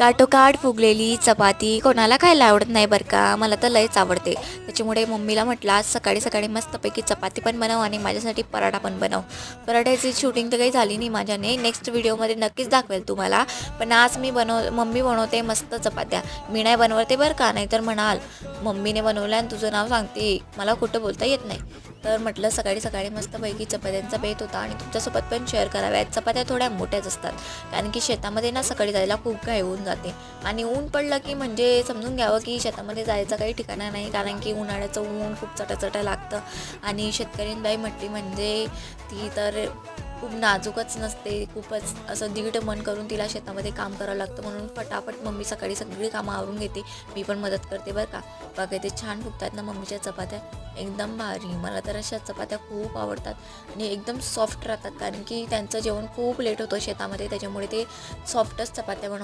काठोकाठ फुगलेली चपाती कोणाला खायला आवडत नाही बरं का. मला तर लयच आवडते. त्याच्यामुळे मम्मीला म्हटलं आज सकाळी सकाळी मस्तपैकी चपाती पण बनव आणि माझ्यासाठी पराठा पण बनव. पराठ्याची शूटिंग तर काही झाली नाही माझ्याने, नेक्स्ट व्हिडिओमध्ये नक्कीच दाखवेल तुम्हाला. पण आज मम्मी बनवते मस्त चपात्या. मी नाही बनवते बरं का, नाहीतर म्हणाल मम्मीने बनवल्या आणि तुझं नाव सांगते, मला खोटं बोलता येत नाही. तर म्हटलं सकाळी सकाळी मस्तपैकी चपात्यांचा बेत होता आणि तुमच्यासोबत पण शेअर कराव्यात. चपात्या थोड्या मोठ्याच असतात कारण की शेतामध्ये ना सकाळी जायला खूप घाई होऊन जाते आणि ऊन पडलं की म्हणजे समजून घ्यावं की शेतामध्ये जायचं काही ठिकाणा नाही, कारण की उन्हाळ्याचं ऊन खूप चटाचटा लागतं आणि शेतकरीबाई म्हटली म्हणजे ती तर खूप नाजूकच नसते, खूपच असं दीड मन करून तिला शेतामध्ये काम करावं लागतं. म्हणून फटाफट मम्मी सकाळी सगळी कामं आवरून घेते, मी पण मदत करते बरं का. बघा ते छान फुगतात ना मम्मीच्या चपात्या, एकदम भारी. मला तर अशा चपात्या खूप आवडतात आणि एकदम सॉफ्ट राहतात कारण की त्यांचं जेवण खूप लेट होतं शेतामध्ये, त्याच्यामुळे ते सॉफ्टच चपात्या बनवतात.